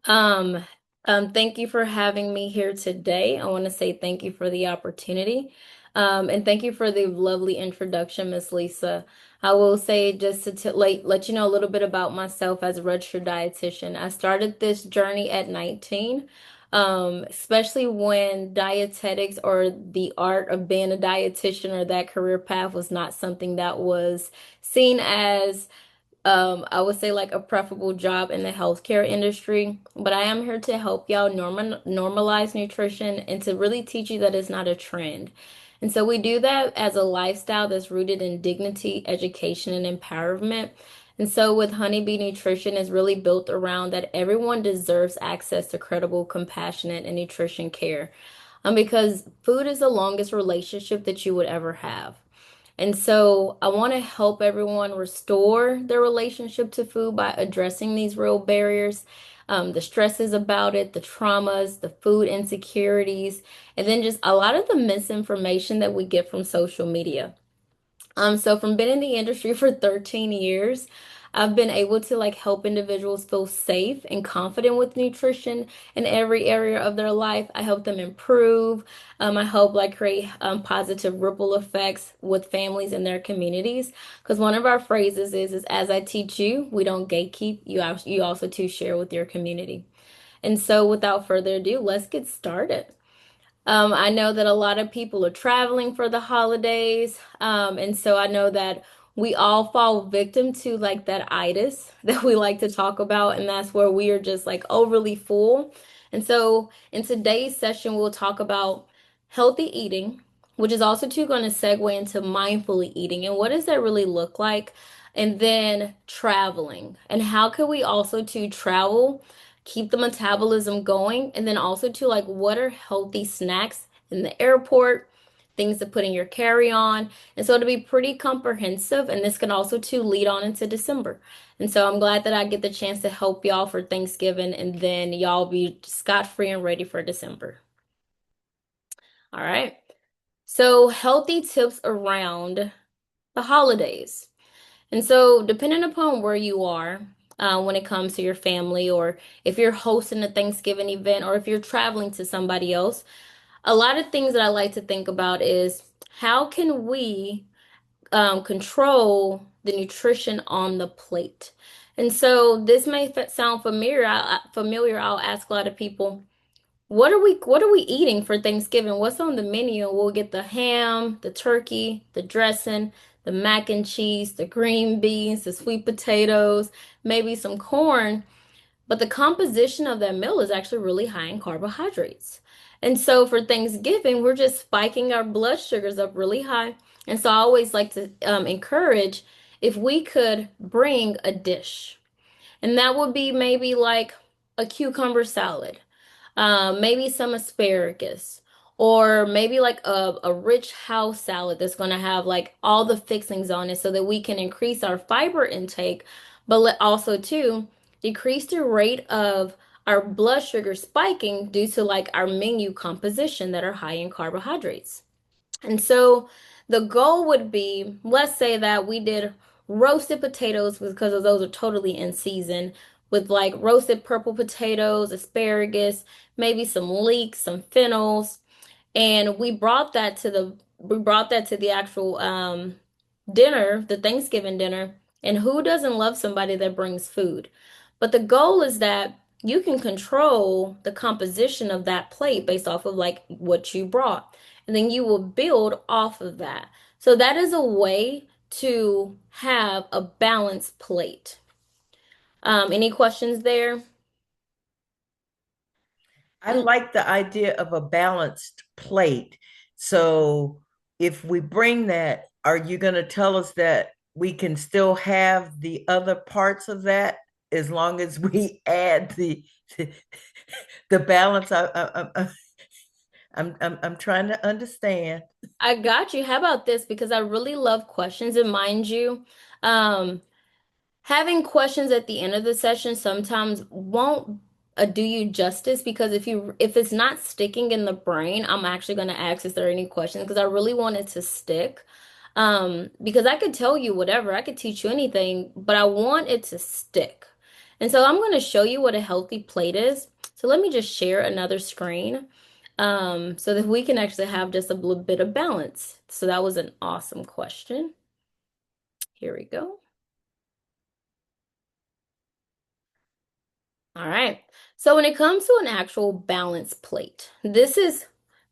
Um, Thank you for having me here today. I want to say thank you for the opportunity. And thank you for the lovely introduction, Miss Lisa. I will say just to let you know a little bit about myself as a registered dietitian. I started this journey at 19, especially when dietetics or the art of being a dietitian or that career path was not something that was seen as I would say like a preferable job in the healthcare industry, but I am here to help y'all normalize nutrition and to really teach you that it's not a trend. And so we do that as a lifestyle that's rooted in dignity, education, and empowerment. And so with Honeybee Nutrition is really built around that everyone deserves access to credible, compassionate, and nutrition care. Because food is the longest relationship that you would ever have. And so I want to help everyone restore their relationship to food by addressing these real barriers, the stresses about it, the traumas, the food insecurities, and then just a lot of the misinformation that we get from social media. So from being in the industry for 13 years, I've been able to like help individuals feel safe and confident with nutrition in every area of their life. I help them improve. I help like create positive ripple effects with families and their communities. Because one of our phrases is as I teach you, we don't gatekeep. You also to share with your community. And so without further ado, let's get started. I know that a lot of people are traveling for the holidays. And so I know that we all fall victim to like that itis that we like to talk about, and that's where we are just like overly full. And so in today's session, we'll talk about healthy eating, which is also too going to segue into mindfully eating and what does that really look like? And then traveling and how can we also to travel keep the metabolism going, and then also to like what are healthy snacks in the airport, things to put in your carry-on. And so it'll be pretty comprehensive, and this can also to lead on into December. And so I'm glad that I get the chance to help y'all for Thanksgiving, and then y'all be scot-free and ready for December. All right. So healthy tips around the holidays. And so, depending upon where you are, when it comes to your family, or if you're hosting a Thanksgiving event, or if you're traveling to somebody else, a lot of things that I like to think about is how can we control the nutrition on the plate? And so, this may sound familiar. Familiar. I'll ask a lot of people. What are we eating for Thanksgiving? What's on the menu? We'll get the ham, the turkey, the dressing, the mac and cheese, the green beans, the sweet potatoes, maybe some corn. But the composition of that meal is actually really high in carbohydrates. And so for Thanksgiving, we're just spiking our blood sugars up really high. And so I always like to encourage if we could bring a dish. And that would be maybe like a cucumber salad, maybe some asparagus, or maybe like a rich house salad that's going to have like all the fixings on it so that we can increase our fiber intake, but also too decrease the rate of our blood sugar spiking due to like our menu composition that are high in carbohydrates. And so the goal would be, let's say that we did roasted potatoes because of those are totally in season with like roasted purple potatoes, asparagus, maybe some leeks, some fennels, and we brought that to the actual dinner, the Thanksgiving dinner. And who doesn't love somebody that brings food? But the goal is that you can control the composition of that plate based off of like what you brought. And then you will build off of that. So that is a way to have a balanced plate. Any questions there? I like the idea of a balanced plate. So if we bring that, are you going to tell us that we can still have the other parts of that as long as we add the balance? I'm trying to understand. I got you. How about this? Because I really love questions, and mind you, um, having questions at the end of the session sometimes won't do you justice because if it's not sticking in the brain, I'm actually going to ask if there are any questions because I really want it to stick. Because I could tell you whatever, I could teach you anything, but I want it to stick. And so I'm going to show you what a healthy plate is. So let me just share another screen so that we can actually have just a little bit of balance. So that was an awesome question. Here we go. All right. So when it comes to an actual balance plate, this is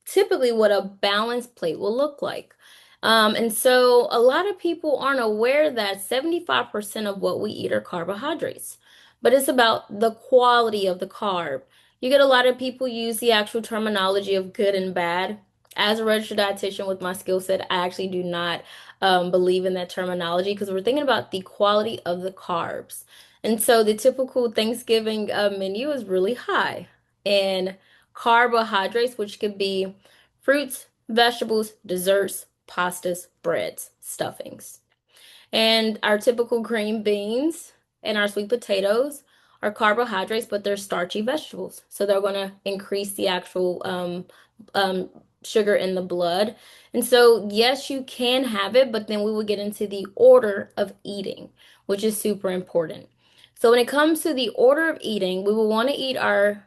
typically what a balanced plate will look like. And so a lot of people aren't aware that 75% of what we eat are carbohydrates, but it's about the quality of the carb. You get a lot of people use the actual terminology of good and bad. As a registered dietitian with my skill set, I actually do not believe in that terminology because we're thinking about the quality of the carbs. And so the typical Thanksgiving menu is really high in carbohydrates, which could be fruits, vegetables, desserts, pastas, breads, stuffings. And our typical green beans and our sweet potatoes are carbohydrates, but they're starchy vegetables. So they're going to increase the actual um, sugar in the blood. And so, yes, you can have it, but then we will get into the order of eating, which is super important. So when it comes to the order of eating, we will want to eat our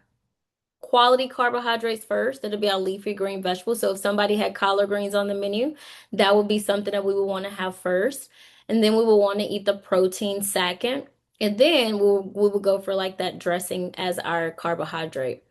quality carbohydrates first. That'll be our leafy green vegetables. So if somebody had collard greens on the menu, that would be something that we would want to have first. And then we will want to eat the protein second. And then we will go for like that dressing as our carbohydrate.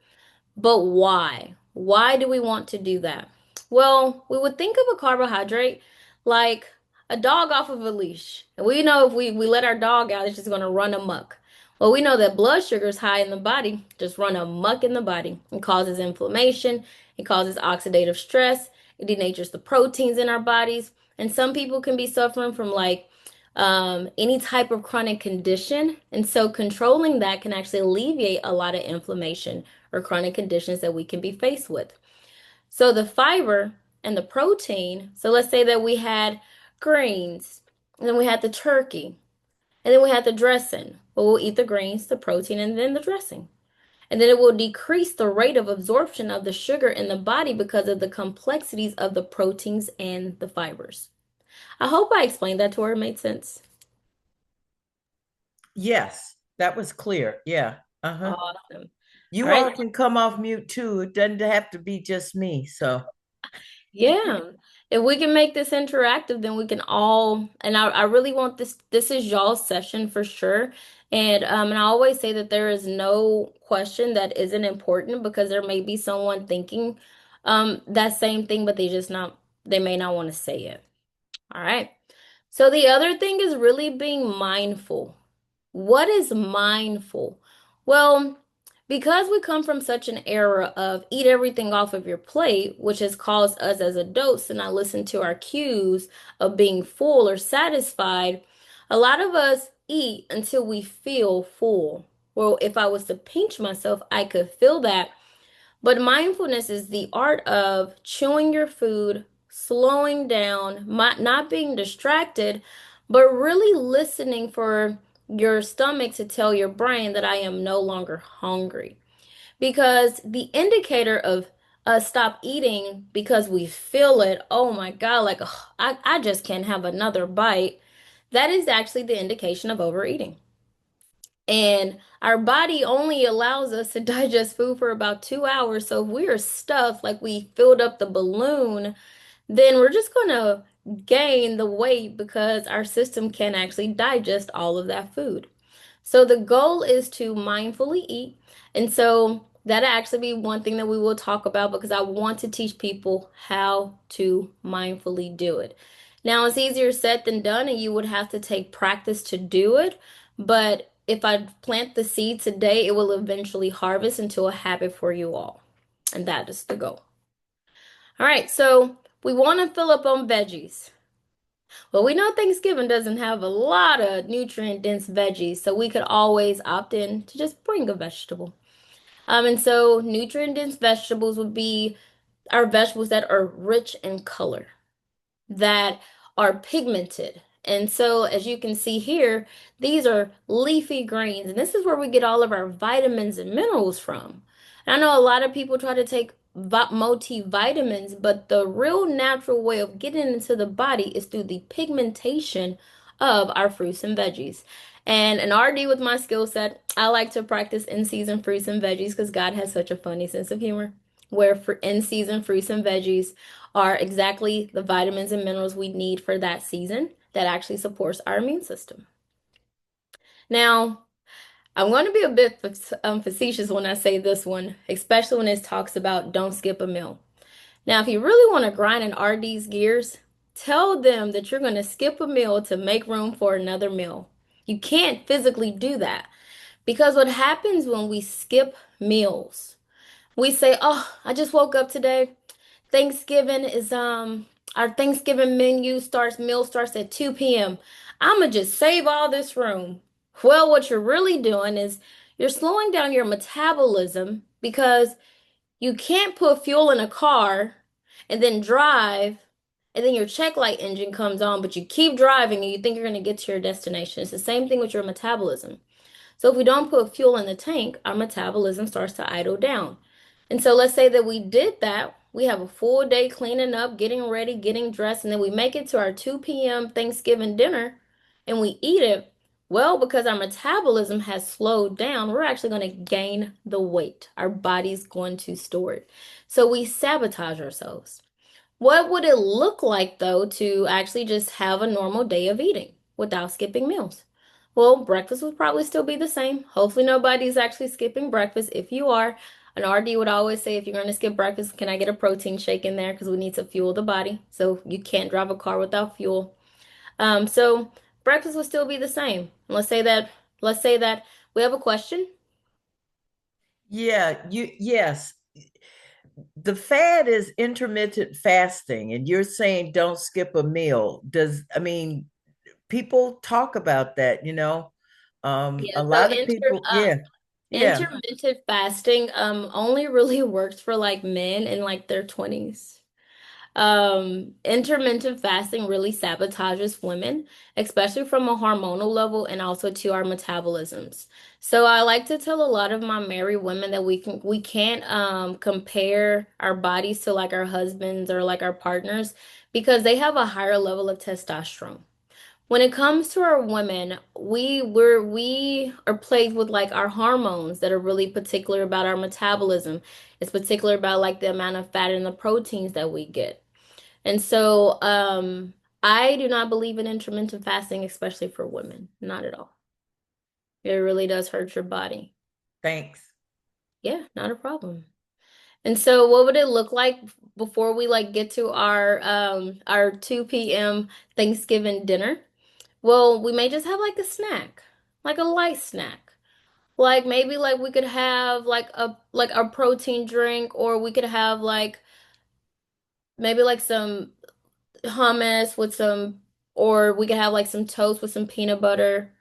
But why? Why do we want to do that? Well, we would think of a carbohydrate like a dog off of a leash. And we know if we let our dog out, it's just going to run amok. Well, we know that blood sugar is high in the body, just run amok in the body and causes inflammation. It causes oxidative stress. It denatures the proteins in our bodies. And some people can be suffering from like any type of chronic condition. And so controlling that can actually alleviate a lot of inflammation or chronic conditions that we can be faced with. So the fiber and the protein, so let's say that we had greens, and then we had the turkey, and then we had the dressing. Well, we'll eat the greens, the protein, and then the dressing. And then it will decrease the rate of absorption of the sugar in the body because of the complexities of the proteins and the fibers. I hope I explained that to her. It made sense. Yes, that was clear. Yeah. Uh-huh. Awesome. All You right. all can come off mute too. It doesn't have to be just me. So, Yeah. If we can make this interactive, then we can all, and I really want this is y'all's session for sure. And I always say that there is no question that isn't important because there may be someone thinking that same thing, but they may not want to say it. All right. So the other thing is really being mindful. What is mindful? Well, because we come from such an era of eat everything off of your plate, which has caused us as adults to not listen to our cues of being full or satisfied, a lot of us eat until we feel full. Well, if I was to pinch myself, I could feel that, but mindfulness is the art of chewing your food, slowing down, not being distracted, but really listening for your stomach to tell your brain that I am no longer hungry. Because the indicator of us stop eating because we feel it, oh my God, like ugh, I just can't have another bite. That is actually the indication of overeating. And our body only allows us to digest food for about 2 hours. So if we are stuffed, like we filled up the balloon, then we're just going to gain the weight because our system can actually digest all of that food. So the goal is to mindfully eat. And so that'll actually be one thing that we will talk about because I want to teach people how to mindfully do it. Now, it's easier said than done, and you would have to take practice to do it. But if I plant the seed today, it will eventually harvest into a habit for you all. And that is the goal. All right, so we want to fill up on veggies. Well, we know Thanksgiving doesn't have a lot of nutrient-dense veggies, so we could always opt in to just bring a vegetable. And so nutrient-dense vegetables would be our vegetables that are rich in color, that are pigmented. And so, as you can see here, these are leafy greens, and this is where we get all of our vitamins and minerals from. And I know a lot of people try to take multivitamins, but the real natural way of getting into the body is through the pigmentation of our fruits and veggies. And an RD with my skill set, I like to practice in-season fruits and veggies because God has such a funny sense of humor, where for in-season fruits and veggies are exactly the vitamins and minerals we need for that season that actually supports our immune system. Now, I'm going to be a bit facetious when I say this one, especially when it talks about don't skip a meal. Now, if you really want to grind and RD's gears, tell them that you're going to skip a meal to make room for another meal. You can't physically do that because what happens when we skip meals, we say, "Oh, I just woke up today. Thanksgiving is our Thanksgiving meal starts at 2 p.m. I'ma just save all this room." Well, what you're really doing is you're slowing down your metabolism because you can't put fuel in a car and then drive and then your check light engine comes on, but you keep driving and you think you're going to get to your destination. It's the same thing with your metabolism. So if we don't put fuel in the tank, our metabolism starts to idle down. And so let's say that we did that. We have a full day cleaning up, getting ready, getting dressed, and then we make it to our 2 p.m. Thanksgiving dinner and we eat it. Well, because our metabolism has slowed down, we're actually going to gain the weight. Our body's going to store it. So we sabotage ourselves. What would it look like, though, to actually just have a normal day of eating without skipping meals? Well, breakfast would probably still be the same. Hopefully, nobody's actually skipping breakfast. If you are, an RD would always say, if you're going to skip breakfast, can I get a protein shake in there? Because we need to fuel the body. So you can't drive a car without fuel. So breakfast would still be the same. Let's say that we have a question. Yeah, yes. The fad is intermittent fasting, and you're saying don't skip a meal. I mean, people talk about that, Yeah, a so lot of people, yeah, yeah. intermittent fasting only really works for like men in like their 20s. Intermittent fasting really sabotages women, especially from a hormonal level and also to our metabolisms. So I like to tell a lot of my married women that we can't compare our bodies to like our husbands or like our partners because they have a higher level of testosterone. When it comes to our women, we are plagued with like our hormones that are really particular about our metabolism. It's particular about like the amount of fat and the proteins that we get. And so, I do not believe in intermittent fasting, especially for women. Not at all. It really does hurt your body. Thanks. Yeah, not a problem. And so what would it look like before we like get to our 2 p.m. Thanksgiving dinner? Well, we may just have like a snack, like a light snack. Like maybe like we could have like a protein drink or we could have like maybe like some hummus with some, or we could have like some toast with some peanut butter.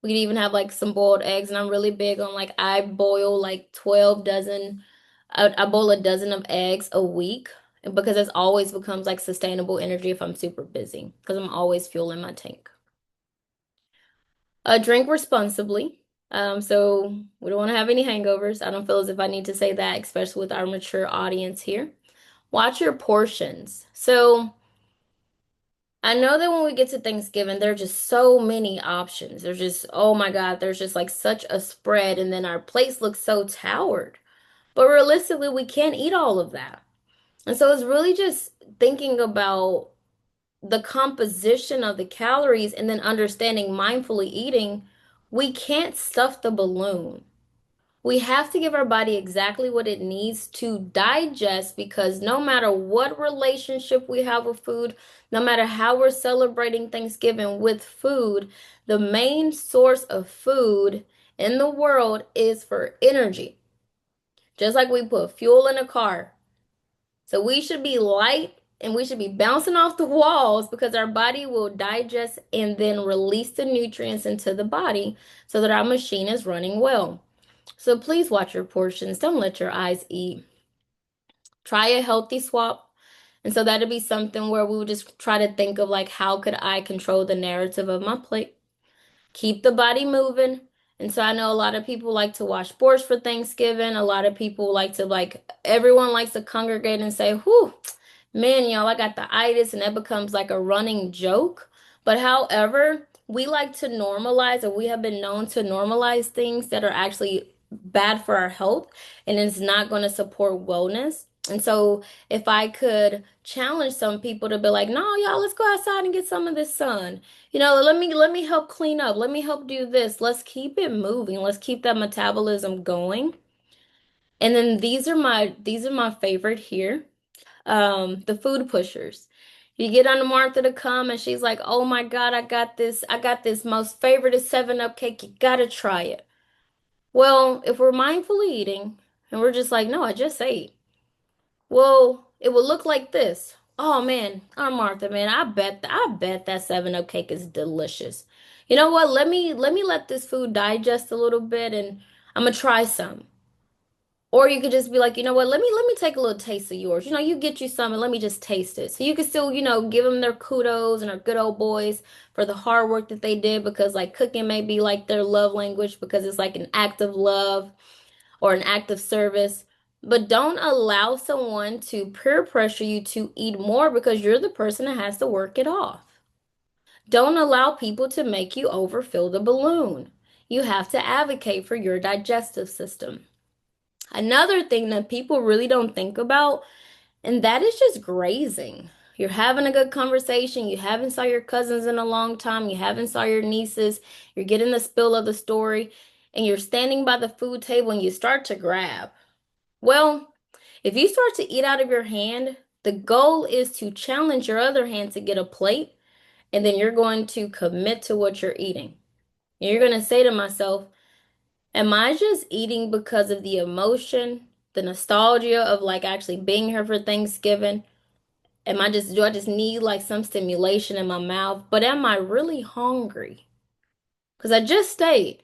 We could even have like some boiled eggs. And I'm really big on like I boil like 12 dozen, I boil a dozen of eggs a week because it always becomes like sustainable energy if I'm super busy because I'm always fueling my tank. Drink responsibly. So we don't want to have any hangovers. I don't feel as if I need to say that, especially with our mature audience here. Watch your portions. So I know that when we get to Thanksgiving, there are just so many options. There's just, oh my God, there's just like such a spread, and then our plates look so towered. But realistically, we can't eat all of that. And so it's really just thinking about the composition of the calories and then understanding mindfully eating. We can't stuff the balloon. We have to give our body exactly what it needs to digest because no matter what relationship we have with food, no matter how we're celebrating Thanksgiving with food, the main source of food in the world is for energy. Just like we put fuel in a car. So we should be light and we should be bouncing off the walls because our body will digest and then release the nutrients into the body so that our machine is running well. So please watch your portions. Don't let your eyes eat. Try a healthy swap. And so that'd be something where we would just try to think of like, how could I control the narrative of my plate? Keep the body moving. And so I know a lot of people like to watch sports for Thanksgiving. A lot of people like to everyone likes to congregate and say, whew, man, y'all, I got the itis. And that becomes like a running joke. But however, we like to normalize, or we have been known to normalize things that are actually bad for our health and it's not going to support wellness. And so if I could challenge some people to be like, no, y'all, let's go outside and get some of this sun. Let me help clean up. Let me help do this. Let's keep it moving. Let's keep that metabolism going. And then these are my favorite here. The food pushers. You get on Martha to come and she's like, "Oh my God, I got this most favorite is 7 Up cake. You gotta try it." Well, if we're mindfully eating and we're just like, "No, I just ate." Well, it will look like this. Oh man, Aunt Martha, man, I bet that 7 Up cake is delicious. You know what? Let me let this food digest a little bit and I'm gonna try some. Or you could just be like, you know what, let me take a little taste of yours. You get you some and let me just taste it. So you can still, give them their kudos and their good old boys for the hard work that they did because like cooking may be like their love language because it's like an act of love or an act of service. But don't allow someone to peer pressure you to eat more because you're the person that has to work it off. Don't allow people to make you overfill the balloon. You have to advocate for your digestive system. Another thing that people really don't think about, and that is just grazing. You're having a good conversation. You haven't saw your cousins in a long time. You haven't saw your nieces. You're getting the spill of the story, and you're standing by the food table and you start to grab. Well, if you start to eat out of your hand, the goal is to challenge your other hand to get a plate, and then you're going to commit to what you're eating. And you're going to say to myself, am I just eating because of the emotion, the nostalgia of like actually being here for Thanksgiving? Do I just need like some stimulation in my mouth? But am I really hungry? Because I just stayed.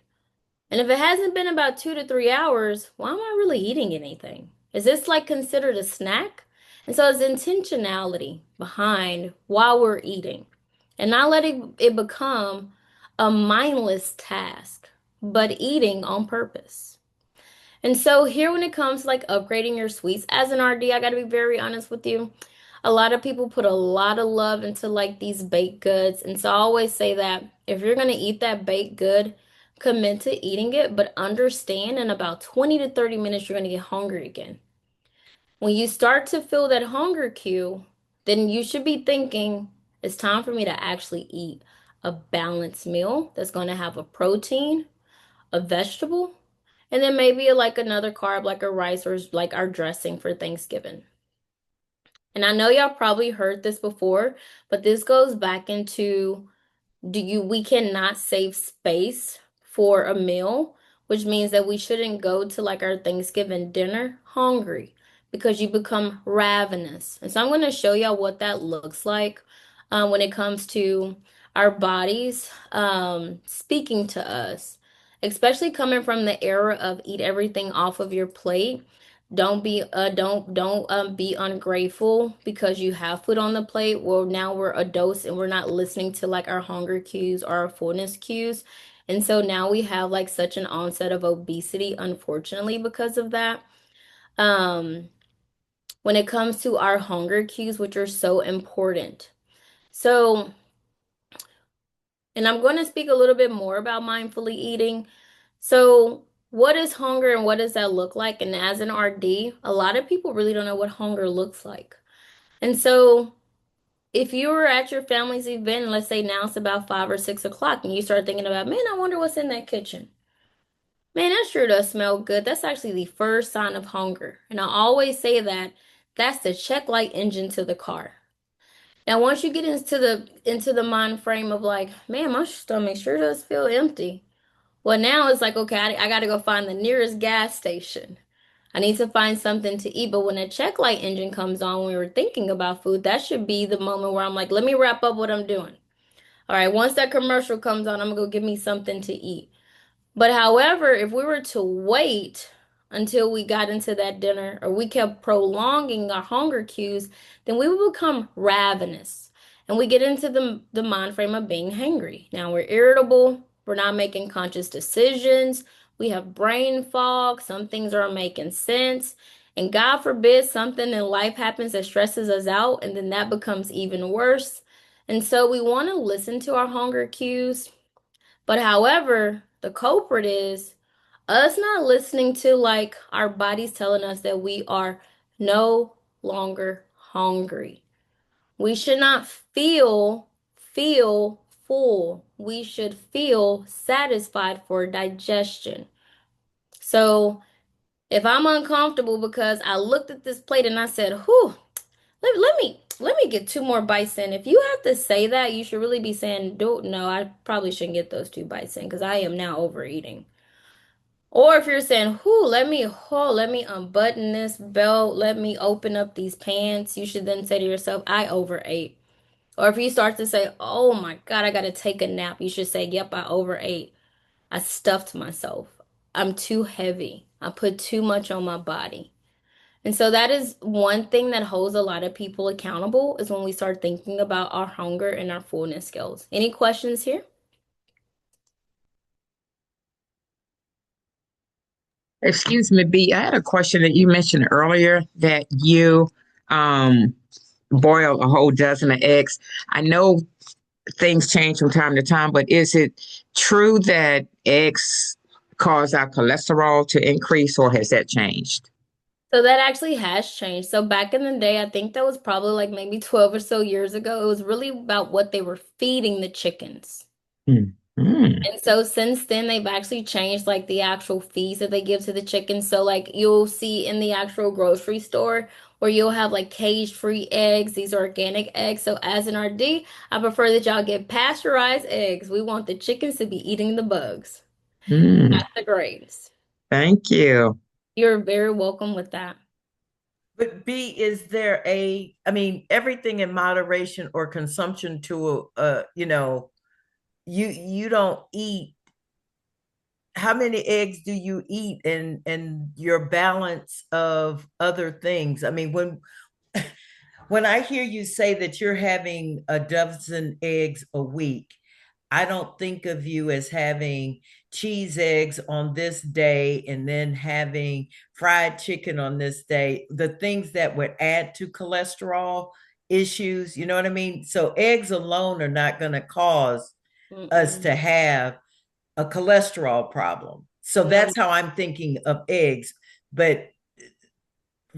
And if it hasn't been about 2 to 3 hours, why am I really eating anything? Is this like considered a snack? And so it's intentionality behind why we're eating and not letting it become a mindless task, but eating on purpose. And so here when it comes to like upgrading your sweets as an RD, I got to be very honest with you. A lot of people put a lot of love into like these baked goods. And so I always say that if you're going to eat that baked good, commit to eating it, but understand in about 20 to 30 minutes you're going to get hungry again. When you start to feel that hunger cue, then you should be thinking it's time for me to actually eat a balanced meal that's going to have a protein, a vegetable, and then maybe like another carb, like a rice or like our dressing for Thanksgiving. And I know y'all probably heard this before, but this goes back into we cannot save space for a meal, which means that we shouldn't go to like our Thanksgiving dinner hungry because you become ravenous. And so I'm going to show y'all what that looks like when it comes to our bodies speaking to us, especially coming from the era of eat everything off of your plate. Don't be ungrateful because you have food on the plate. Well, now we're adults and we're not listening to like our hunger cues or our fullness cues. And so now we have like such an onset of obesity, unfortunately, because of that. Um, when it comes to our hunger cues, which are so important. So, and I'm going to speak a little bit more about mindfully eating. So, what is hunger and what does that look like? And as an RD, a lot of people really don't know what hunger looks like. And so, if you were at your family's event, and let's say now it's about 5 or 6 o'clock, and you start thinking about, man, I wonder what's in that kitchen. Man, that sure does smell good. That's actually the first sign of hunger. And I always say that that's the check light engine to the car. Now, once you get into the mind frame of like, man, my stomach sure does feel empty. Well, now it's like, okay, I got to go find the nearest gas station. I need to find something to eat. But when a check light engine comes on, when we were thinking about food, that should be the moment where I'm like, let me wrap up what I'm doing. All right, once that commercial comes on, I'm gonna go get me something to eat. But however, if we were to wait until we got into that dinner or we kept prolonging our hunger cues, then we would become ravenous. And we get into the mind frame of being hangry. Now we're irritable, we're not making conscious decisions, we have brain fog, some things aren't making sense. And God forbid something in life happens that stresses us out, and then that becomes even worse. And so we want to listen to our hunger cues. But however, the culprit is us not listening to like our bodies telling us that we are no longer hungry. We should not feel full. We should feel satisfied for digestion. So if I'm uncomfortable because I looked at this plate and I said, whew, let me get two more bites in. If you have to say that, you should really be saying, "Don't no, I probably shouldn't get those two bites in because I am now overeating." Or if you're saying, "Whoo, let me unbutton this belt, let me open up these pants," you should then say to yourself, "I overate." Or if you start to say, "Oh my God, I gotta take a nap," you should say, "Yep, I overate. I stuffed myself. I'm too heavy. I put too much on my body." And so that is one thing that holds a lot of people accountable is when we start thinking about our hunger and our fullness skills. Any questions here? Excuse me, B. I had a question that you mentioned earlier that you um, boil a whole dozen of eggs. I know things change from time to time, but is it true that eggs cause our cholesterol to increase, or has that changed? So that actually has changed. So back in the day, I think that was probably like maybe 12 or so years ago. It was really about what they were feeding the chickens. Mm. Mm. And so since then, they've actually changed like the actual feeds that they give to the chickens. So like you'll see in the actual grocery store where you'll have like cage-free eggs. These are organic eggs. So as an RD, I prefer that y'all get pasteurized eggs. We want the chickens to be eating the bugs, Mm. not the grains. Thank you. You're very welcome with that. But B, is there I mean, everything in moderation or consumption to you don't eat. How many eggs do you eat and your balance of other things? I mean, when I hear you say that you're having a dozen eggs a week, I don't think of you as having cheese eggs on this day and then having fried chicken on this day, the things that would add to cholesterol issues. You know what I mean? So eggs alone are not going to cause us Mm-mm. to have a cholesterol problem. So No. that's how I'm thinking of eggs. But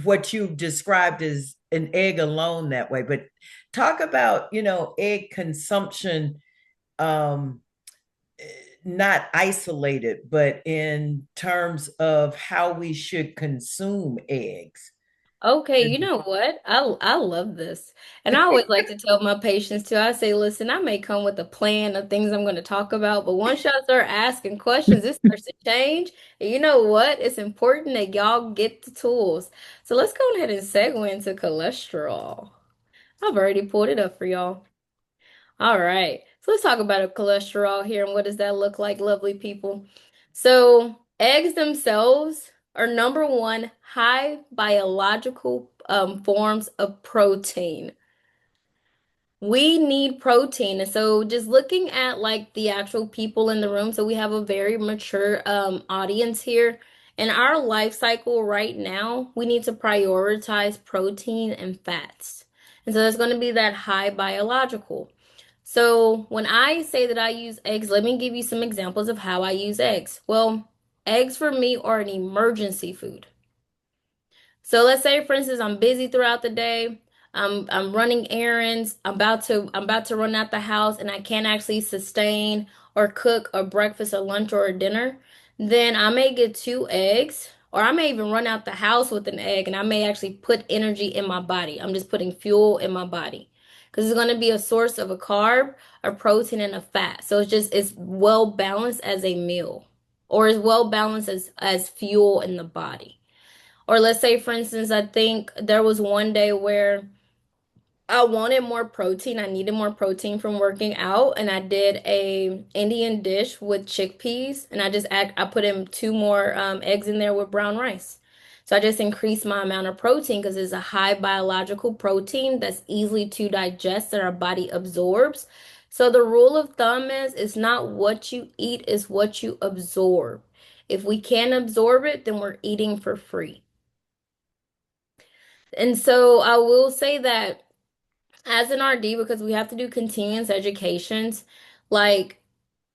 what you described is an egg alone that way. But talk about, egg consumption, um, not isolated, but in terms of how we should consume eggs. Okay, you know what? I love this. And I always like to tell my patients too. I say, listen, I may come with a plan of things I'm going to talk about, but once y'all start asking questions, it starts to change. And you know what? It's important that y'all get the tools. So let's go ahead and segue into cholesterol. I've already pulled it up for y'all. All right. So let's talk about cholesterol here and what does that look like, lovely people. So eggs themselves are number one high biological forms of protein. We need protein. And so just looking at like the actual people in the room, so we have a very mature audience here. In our life cycle right now, we need to prioritize protein and fats. And so that's going to be that high biological. So when I say that I use eggs, let me give you some examples of how I use eggs. Well, eggs for me are an emergency food. So let's say, for instance, I'm busy throughout the day. I'm running errands. I'm about to run out the house, and I can't actually sustain or cook a breakfast, a lunch, or a dinner. Then I may get two eggs, or I may even run out the house with an egg, and I may actually put energy in my body. I'm just putting fuel in my body because it's going to be a source of a carb, a protein, and a fat. So it's well balanced as a meal, or as well balanced as fuel in the body. Or let's say, for instance, I think there was one day where I wanted more protein. I needed more protein from working out, and I did a Indian dish with chickpeas, and I put in two more eggs in there with brown rice. So I just increased my amount of protein because it's a high biological protein that's easily to digest that our body absorbs. So the rule of thumb is it's not what you eat, it's what you absorb. If we can't absorb it, then we're eating for free. And so I will say that As an RD, because we have to do continuous educations, like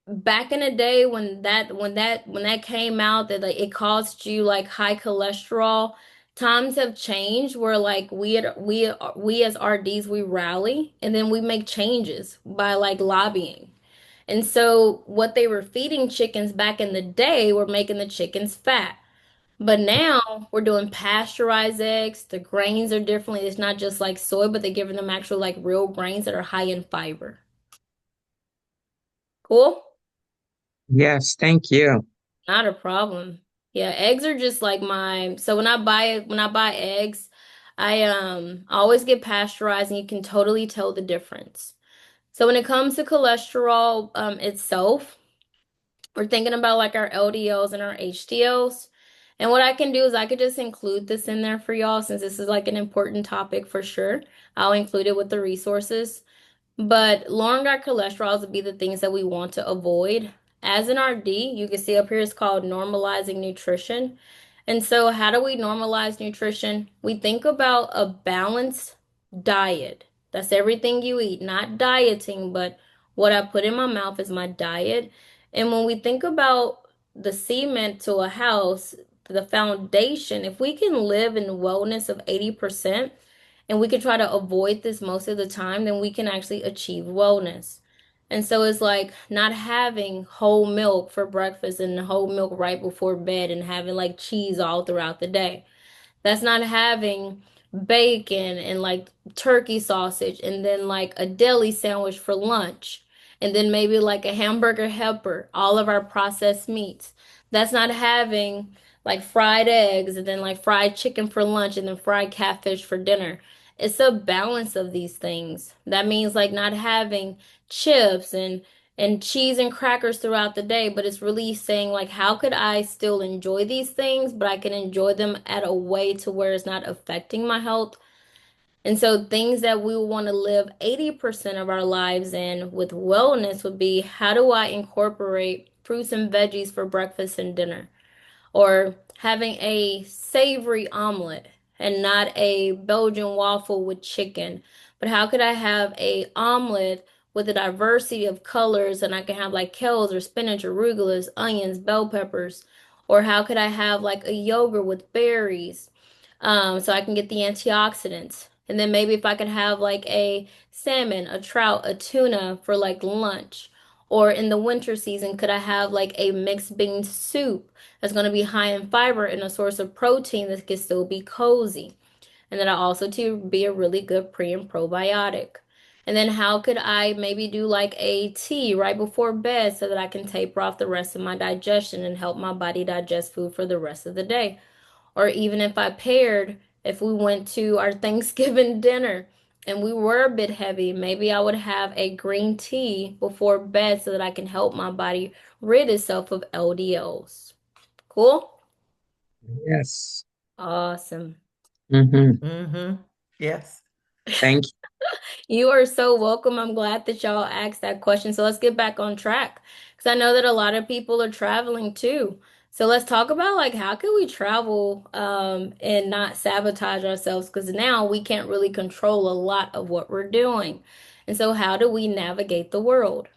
back in the day when that came out that like, it caused you like high cholesterol, times have changed where like we as RDs we rally and then we make changes by like lobbying. And so what they were feeding chickens back in the day were making the chickens fat. But now we're doing pasteurized eggs. The grains are different. It's not just like soy, but they're giving them actual like real grains that are high in fiber. Cool? Yes, thank you. Not a problem. Yeah, eggs are just like so when I buy eggs, I always get pasteurized and you can totally tell the difference. So when it comes to cholesterol itself, we're thinking about like our LDLs and our HDLs. And what I can do is I could just include this in there for y'all since this is like an important topic for sure. I'll include it with the resources. But lowering our cholesterol would be the things that we want to avoid. As an RD, you can see up here it's called normalizing nutrition. And so, how do we normalize nutrition? We think about a balanced diet. That's everything you eat, not dieting, but what I put in my mouth is my diet. And when we think about the cement to a house, the foundation, if we can live in wellness of 80%, and we could try to avoid this most of the time, then we can actually achieve wellness. And so it's like not having whole milk for breakfast and whole milk right before bed and having like cheese all throughout the day. That's not having bacon and like turkey sausage and then like a deli sandwich for lunch and then maybe like a hamburger helper, all of our processed meats. That's not having like fried eggs and then like fried chicken for lunch and then fried catfish for dinner. It's a balance of these things. That means like not having chips and cheese and crackers throughout the day, but it's really saying like how could I still enjoy these things, but I can enjoy them at a way to where it's not affecting my health. And so things that we want to live 80% of our lives in with wellness would be how do I incorporate fruits and veggies for breakfast and dinner? Or having a savory omelet and not a Belgian waffle with chicken. But how could I have a omelet with a diversity of colors and I can have like kales or spinach, arugulas, onions, bell peppers? Or how could I have like a yogurt with berries? So I can get the antioxidants. And then maybe if I could have like a salmon, a trout, a tuna for like lunch. Or in the winter season, could I have like a mixed bean soup that's going to be high in fiber and a source of protein that can still be cozy? And then I also to be a really good pre and probiotic. And then how could I maybe do like a tea right before bed so that I can taper off the rest of my digestion and help my body digest food for the rest of the day? Or even if we went to our Thanksgiving dinner and we were a bit heavy, maybe I would have a green tea before bed so that I can help my body rid itself of LDLs. Cool? Yes. Awesome. Mm-hmm. Mm-hmm. Yes. Thank you. You are so welcome. I'm glad that y'all asked that question. So let's get back on track because I know that a lot of people are traveling too. So let's talk about like how can we travel and not sabotage ourselves because now we can't really control a lot of what we're doing. And so how do we navigate the world?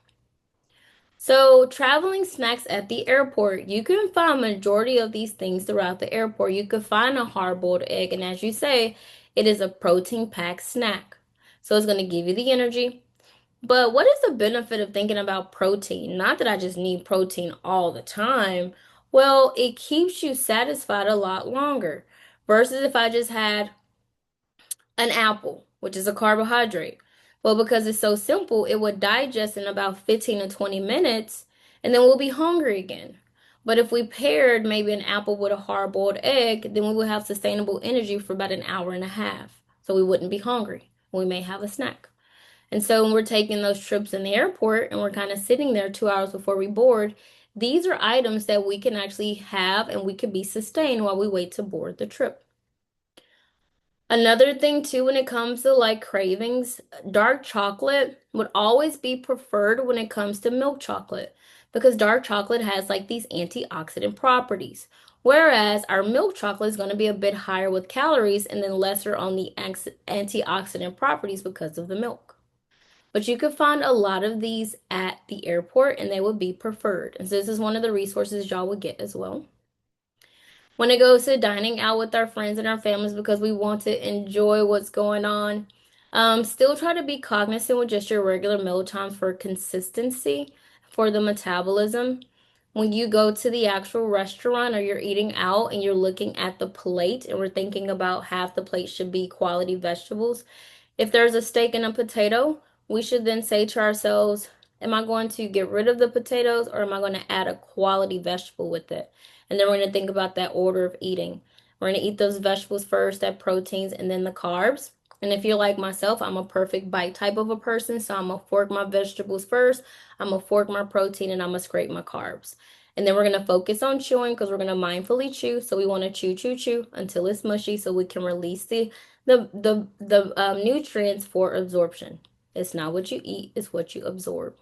So traveling snacks at the airport, you can find majority of these things throughout the airport. You could find a hard-boiled egg, and as you say, it is a protein-packed snack. So it's going to give you the energy. But what is the benefit of thinking about protein? Not that I just need protein all the time. Well, it keeps you satisfied a lot longer versus if I just had an apple, which is a carbohydrate. Well, because it's so simple, it would digest in about 15 to 20 minutes, and then we'll be hungry again. But if we paired maybe an apple with a hard-boiled egg, then we would have sustainable energy for about an hour and a half. So we wouldn't be hungry. We may have a snack. And so when we're taking those trips in the airport and we're kind of sitting there 2 hours before we board, these are items that we can actually have and we can be sustained while we wait to board the trip. Another thing too, when it comes to like cravings, dark chocolate would always be preferred when it comes to milk chocolate because dark chocolate has like these antioxidant properties. Whereas our milk chocolate is going to be a bit higher with calories and then lesser on the antioxidant properties because of the milk. But you could find a lot of these at the airport and they would be preferred. And so this is one of the resources y'all would get as well. When it goes to dining out with our friends and our families because we want to enjoy what's going on, still try to be cognizant with just your regular meal times for consistency for the metabolism. When you go to the actual restaurant or you're eating out and you're looking at the plate and we're thinking about half the plate should be quality vegetables, if there's a steak and a potato, we should then say to ourselves, am I going to get rid of the potatoes or am I going to add a quality vegetable with it? And then we're going to think about that order of eating. We're going to eat those vegetables first, that proteins, and then the carbs. And if you're like myself, I'm a perfect bite type of a person. So I'm going to fork my vegetables first, I'm going to fork my protein, and I'm going to scrape my carbs. And then we're going to focus on chewing because we're going to mindfully chew. So we want to chew, chew, chew until it's mushy so we can release the nutrients for absorption. It's not what you eat, it's what you absorb.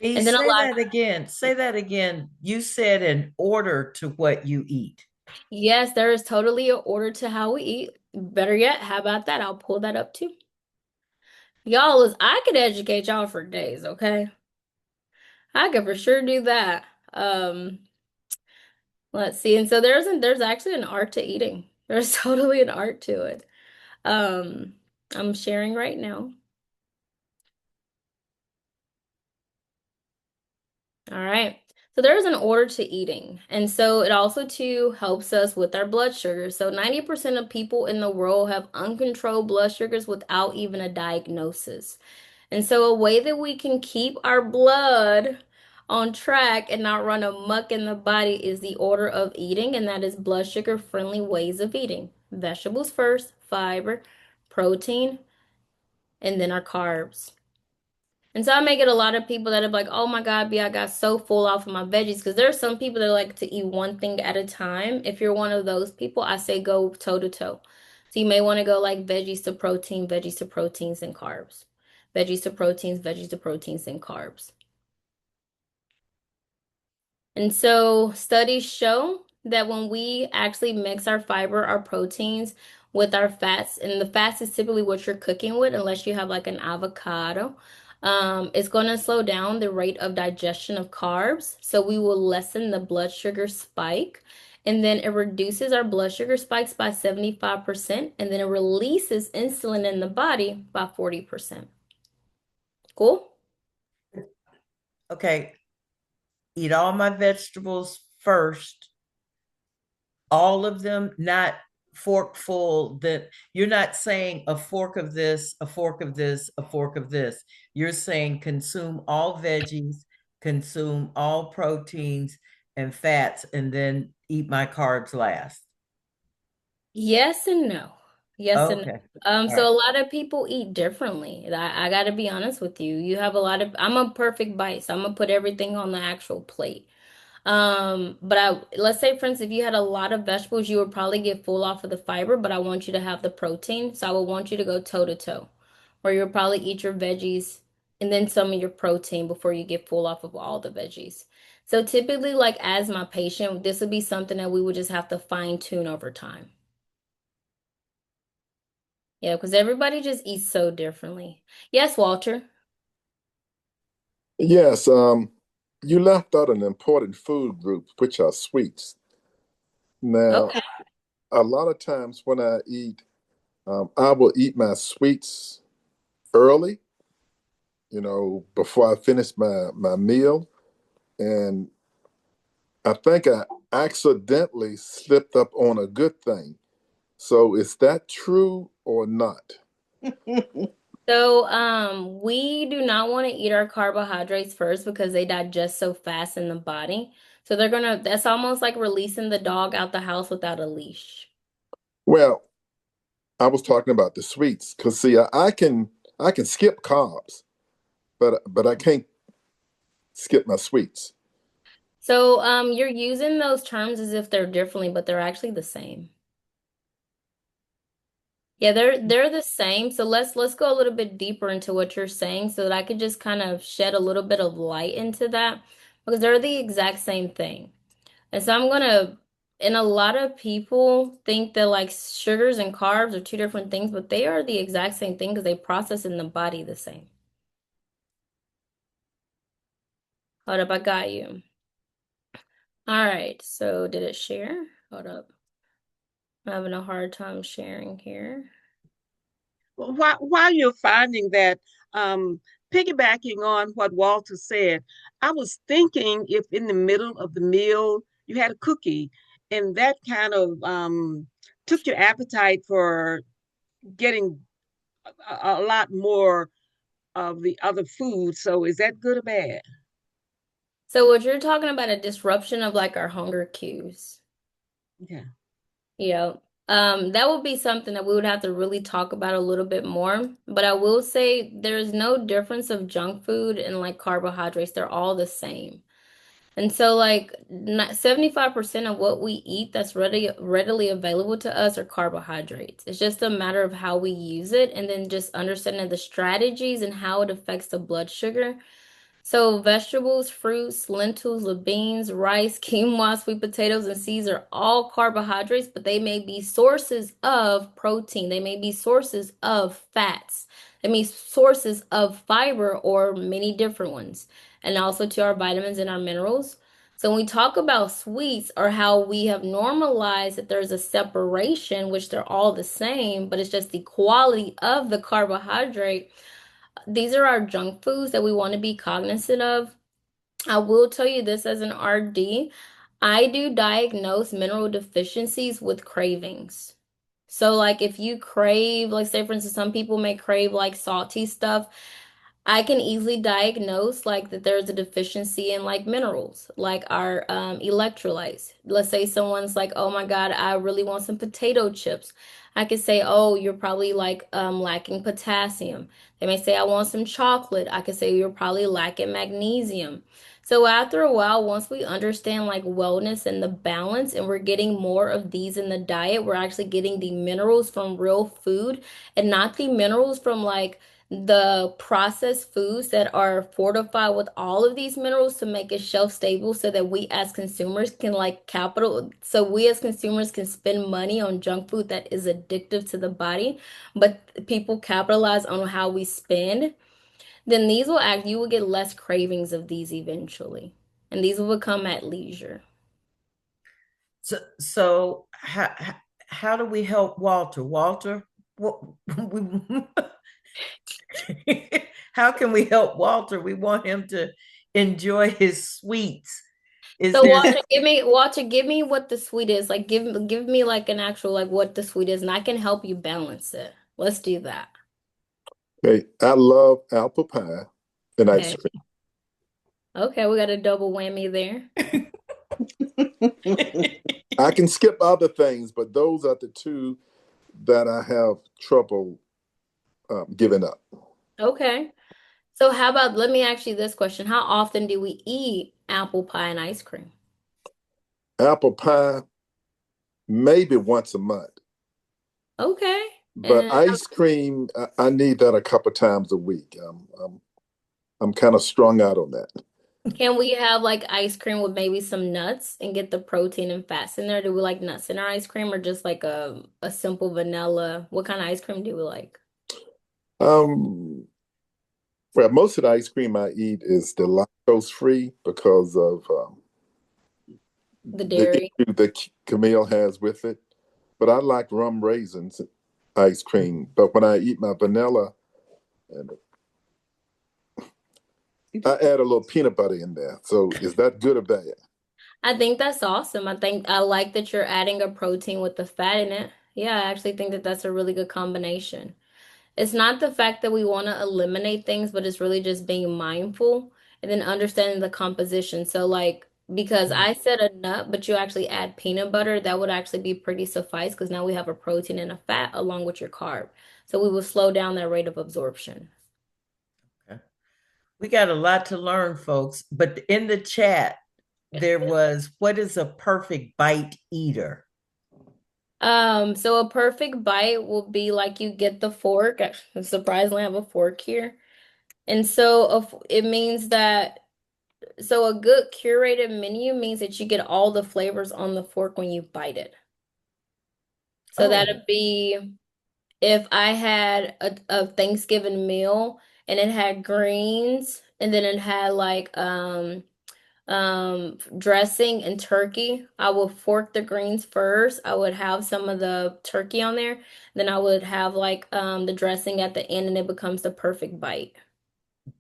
E, And then a say lot, that again. Say that again. You said in order to what you eat. yes, there is totally an order to how we eat. Better yet, how about that? I'll pull that up too. Y'all, I could educate y'all for days, okay? I could for sure do that. Um, let's see. And so there's actually an art to eating. There's totally an art to it. Um, I'm sharing right now. All right. So there is an order to eating. And so it also too helps us with our blood sugar. So 90% of people in the world have uncontrolled blood sugars without even a diagnosis. And so a way that we can keep our blood on track and not run amok in the body is the order of eating, and that is blood sugar friendly ways of eating. Vegetables first, fiber, protein, and then our carbs. And so I may get a lot of people that are like, oh my God, B, I got so full off of my veggies. Because there are some people that like to eat one thing at a time. If you're one of those people, I say go toe to toe. So you may want to go like veggies to proteins and carbs. Veggies to proteins and carbs. And so studies show that when we actually mix our fiber, our proteins with our fats, and the fats is typically what you're cooking with, unless you have like an avocado, it's going to slow down the rate of digestion of carbs. So we will lessen the blood sugar spike. And then it reduces our blood sugar spikes by 75%. And then it releases insulin in the body by 40%. Cool? Okay, eat all my vegetables first, all of them, not fork full. That you're not saying a fork of this, a fork of this, a fork of this. You're saying consume all veggies, consume all proteins and fats, and then eat my carbs last. Yes and no. Yes and no. Okay. All So right. a lot of people eat differently. I got to be honest with you. You have a lot of, I'm a perfect bite, so I'm gonna put everything on the actual plate. But let's say, for instance, if you had a lot of vegetables, you would probably get full off of the fiber, but I want you to have the protein. So I would want you to go toe to toe, where you'll probably eat your veggies and then some of your protein before you get full off of all the veggies. So typically, like as my patient, this would be something that we would just have to fine tune over time. Yeah, because everybody just eats so differently. Yes, Walter. Yes, you left out an important food group, which are sweets. Now, Okay. a lot of times when I eat, I will eat my sweets early, before I finish my meal. And I think I accidentally slipped up on a good thing. So is that true or not? So, we do not want to eat our carbohydrates first because they digest so fast in the body. So that's almost like releasing the dog out the house without a leash. Well, I was talking about the sweets because see, I can skip carbs, but I can't skip my sweets. So, you're using those terms as if they're differently, but they're actually the same. Yeah, they're the same. So let's go a little bit deeper into what you're saying so that I could just kind of shed a little bit of light into that because they're the exact same thing. And so I'm gonna And a lot of people think that like sugars and carbs are two different things, but they are the exact same thing because they process in the body the same. Hold up, I got you. All right, so did it share? Hold up. I'm having a hard time sharing here. Well, while you're finding that, um, piggybacking on what Walter said, I was thinking if in the middle of the meal you had a cookie and that kind of took your appetite for getting a lot more of the other food. So is that good or bad? So what you're talking about a disruption of like our hunger cues. Yeah. Yeah. That would be something that we would have to really talk about a little bit more. But I will say there's no difference of junk food and like carbohydrates. They're all the same. And so like 75% of what we eat that's readily available to us are carbohydrates. It's just a matter of how we use it and then just understanding the strategies and how it affects the blood sugar. So vegetables, fruits, lentils, beans, rice, quinoa, sweet potatoes, and seeds are all carbohydrates, but they may be sources of protein. They may be sources of fats. They may be sources of fiber or many different ones. And also to our vitamins and our minerals. So when we talk about sweets or how we have normalized that there's a separation, which they're all the same, but it's just the quality of the carbohydrate, these are our junk foods that we want to be cognizant of. I will tell you this as an RD, I do diagnose mineral deficiencies with cravings. So, like, if you crave, like, say, for instance, some people may crave like salty stuff. I can easily diagnose like that there's a deficiency in like minerals, like our electrolytes. Let's say someone's like, "Oh my God, I really want some potato chips." I could say, "Oh, you're probably like lacking potassium." They may say, "I want some chocolate." I could say you're probably lacking magnesium. So after a while, once we understand like wellness and the balance, and we're getting more of these in the diet, we're actually getting the minerals from real food and not the minerals from like the processed foods that are fortified with all of these minerals to make it shelf stable so that we as consumers can like capital so we as consumers can spend money on junk food that is addictive to the body, but people capitalize on how we spend, then these will act you will get less cravings of these eventually. And these will become at leisure. So how do we help Walter? Walter, what we how can we help Walter? We want him to enjoy his sweets. Is So there Walter, give me what the sweet is. Like give me like an actual like what the sweet is, and I can help you balance it. Let's do that. Hey, I love apple pie and ice Okay. cream. Okay, we got a double whammy there. I can skip other things, but those are the two that I have trouble giving up. Okay. So how about let me ask you this question. How often do we eat apple pie and ice cream? Apple pie, maybe once a month, Okay. but And ice cream, I need that a couple times a week. I'm kind of strung out on that. can we have like ice cream with maybe some nuts and get the protein and fats in there? Do we like nuts in our ice cream or just like a simple vanilla? What kind of ice cream do we like? Um, well, most of the ice cream I eat is the lactose free because of The the dairy. issue that Camille has with it. But I like rum raisins ice cream. But when I eat my vanilla, and I add a little peanut butter in there. So is that good or bad? I think that's awesome. I think I like that you're adding a protein with the fat in it. Yeah, I actually think that that's a really good combination. It's not the fact that we want to eliminate things, but it's really just being mindful and then understanding the composition. So, like, because I said a nut, but you actually add peanut butter, that would actually be pretty suffice because now we have a protein and a fat along with your carb. So we will slow down that rate of absorption. we got a lot to learn, folks. But in the chat, there was what is a perfect bite eater? So a perfect bite will be like you get the fork. Surprisingly, I have a fork here. And so it means that So a good curated menu means that you get all the flavors on the fork when you bite it. So Oh, that'd be if I had a Thanksgiving meal and it had greens and then it had like dressing and turkey, I would fork the greens first. I would have some of the turkey on there, then I would have like the dressing at the end and it becomes the perfect bite.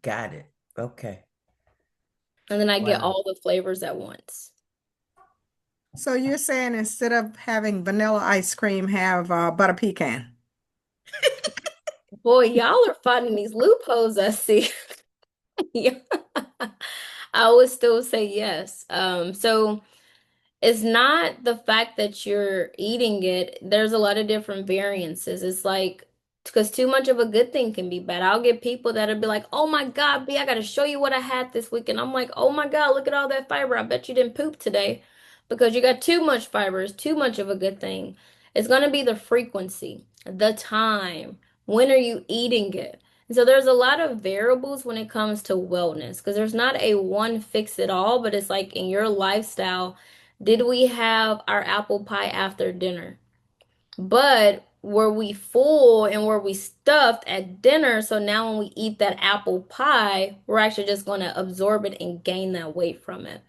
got it. Okay. And then I get Wow. all the flavors at once. So you're saying instead of having vanilla ice cream, have butter pecan? Boy, y'all are finding these loopholes, I see. Yeah. I would still say yes. So it's not the fact that you're eating it. There's a lot of different variances. It's like, because too much of a good thing can be bad. I'll get people that'll be like, oh my God, B, I gotta show you what I had this week. And I'm like, oh my God, look at all that fiber. I bet you didn't poop today because you got too much fiber. It's too much of a good thing. It's gonna be the frequency, the time. When are you eating it? And so there's a lot of variables when it comes to wellness because there's not a one fix it all, but it's like in your lifestyle, did we have our apple pie after dinner? But were we full and were we stuffed at dinner? So now when we eat that apple pie, we're actually just going to absorb it and gain that weight from it.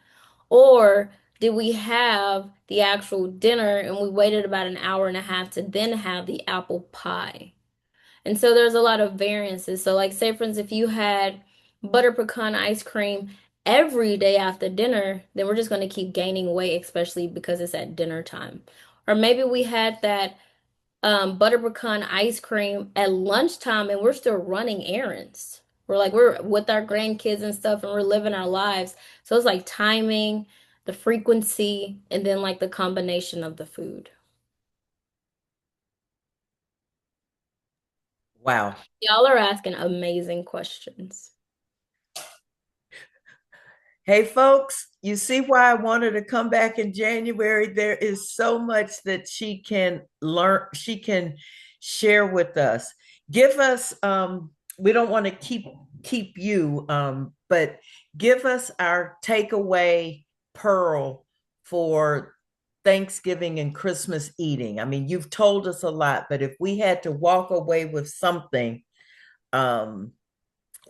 Or did we have the actual dinner and we waited about an hour and a half to then have the apple pie? And so there's a lot of variances. So, like, say, for instance, if you had butter pecan ice cream every day after dinner, then we're just going to keep gaining weight, especially because it's at dinner time. Or maybe we had that butter pecan ice cream at lunchtime and we're still running errands. We're with our grandkids and stuff and we're living our lives. So it's like timing, the frequency, and then like the combination of the food. Wow. Y'all are asking amazing questions. Hey, folks, you see why I wanted to come back in January? There is so much that she can learn, she can share with us. Give us, we don't want to keep you, but give us our takeaway pearl for Thanksgiving and Christmas eating. I mean, you've told us a lot, but if we had to walk away with something, um,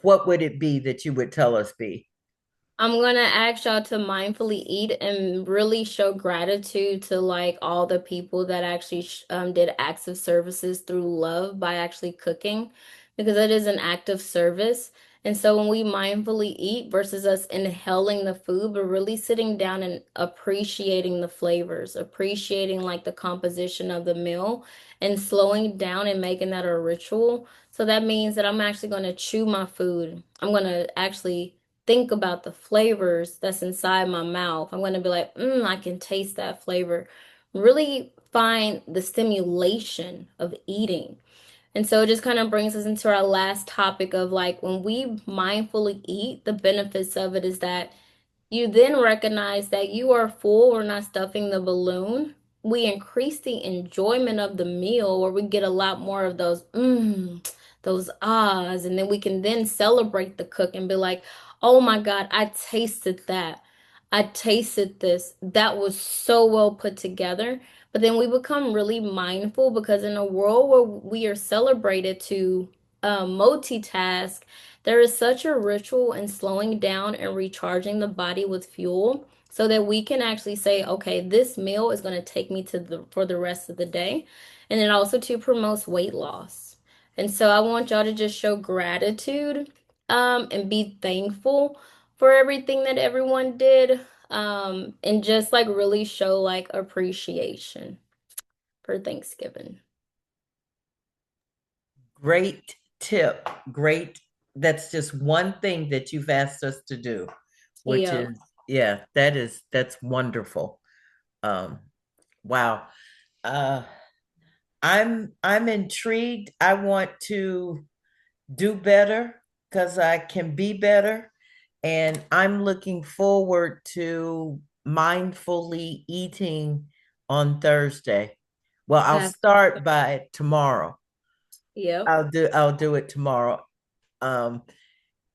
what would it be that you would tell us, B? I'm gonna ask y'all to mindfully eat and really show gratitude to like all the people that actually did acts of services through love by actually cooking, because it is an act of service. And so when we mindfully eat versus us inhaling the food, but really sitting down and appreciating the flavors, appreciating like the composition of the meal and slowing down and making that a ritual. So that means that I'm actually going to chew my food. I'm going to actually think about the flavors that's inside my mouth. I'm going to be like, I can taste that flavor. Really find the stimulation of eating. And so it just kind of brings us into our last topic of like when we mindfully eat, the benefits of it is that you then recognize that you are full. We're not stuffing the balloon. We increase the enjoyment of the meal where we get a lot more of those ahs, and then we can then celebrate the cook and be like, oh my God, I tasted that. I tasted this. That was so well put together. But then we become really mindful because in a world where we are celebrated to multitask, there is such a ritual in slowing down and recharging the body with fuel so that we can actually say, okay, this meal is going to take me to the for the rest of the day. And then also to promote weight loss. And so I want y'all to just show gratitude and be thankful for everything that everyone did and just like really show like appreciation for Thanksgiving. Great tip. Great. That's just one thing that you've asked us to do, which Yeah. is, yeah, that's wonderful. Um, wow. Uh, I'm intrigued. I want to do better because I can be better. And I'm looking forward to mindfully eating on Thursday. Well, I'll That's, start by tomorrow. yep. I'll do it tomorrow. Um,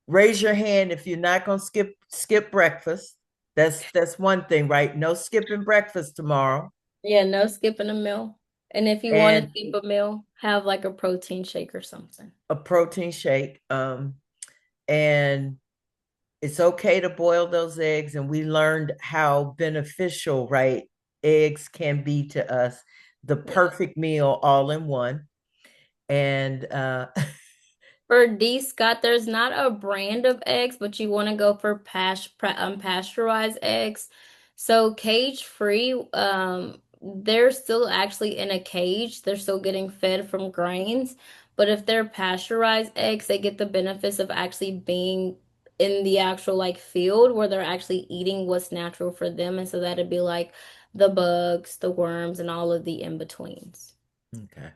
raise your hand if you're not going to skip breakfast. That's one thing, right? No skipping breakfast tomorrow. Yeah, no skipping a meal. And if you want to And skip a meal, have like a protein shake or something. a protein shake. And it's okay to boil those eggs. And we learned how beneficial, right, eggs can be to us. The Yeah. perfect meal all in one. And For D, Scott, there's not a brand of eggs, but you want to go for pasteurized eggs. So cage free, they're still actually in a cage. They're still getting fed from grains. But if they're pasteurized eggs, they get the benefits of actually being in the actual like field where they're actually eating what's natural for them. And so that'd be like the bugs, the worms, and all of the in-betweens. okay.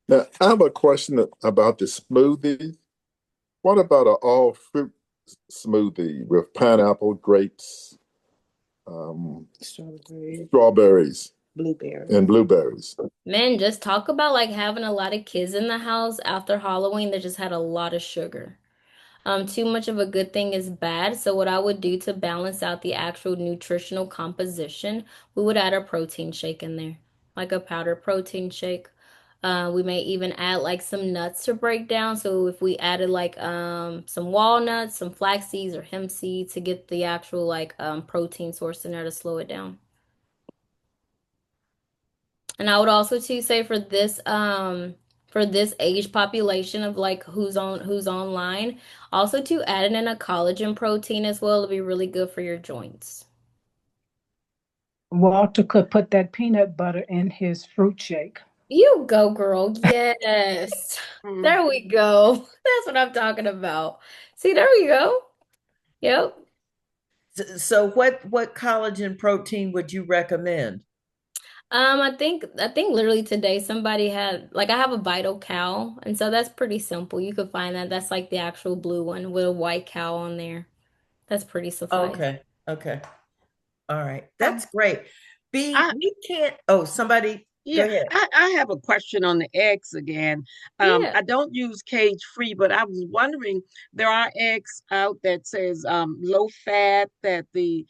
Now, I have a question about the smoothie. What about an all fruit smoothie with pineapple, grapes, strawberries, and blueberries? Man, just talk about like having a lot of kids in the house after Halloween that just had a lot of sugar. Too much of a good thing is bad. So what I would do to balance out the actual nutritional composition, we would add a protein shake in there, like a powdered protein shake. We may even add like some nuts to break down. So if we added like some walnuts, some flax seeds or hemp seeds to get the actual like protein source in there to slow it down. And I would also too say for this age population of like who's online, also to add in a collagen protein as well to be really good for your joints. Walter could put that peanut butter in his fruit shake. You go, girl. Yes. Mm. There we go. That's what I'm talking about. See, there we go. Yep. So what collagen protein would you recommend? I think literally today somebody had like I have a Vital Cow, and so that's pretty simple. You could find that. That's like the actual blue one with a white cow on there. That's pretty suffice. Okay. Okay. All right. Um, That's great. B, I we can't. Oh, somebody go Yeah, ahead. I have a question on the eggs again. Yeah. I don't use cage free, but I was wondering, there are eggs out that says low fat, that the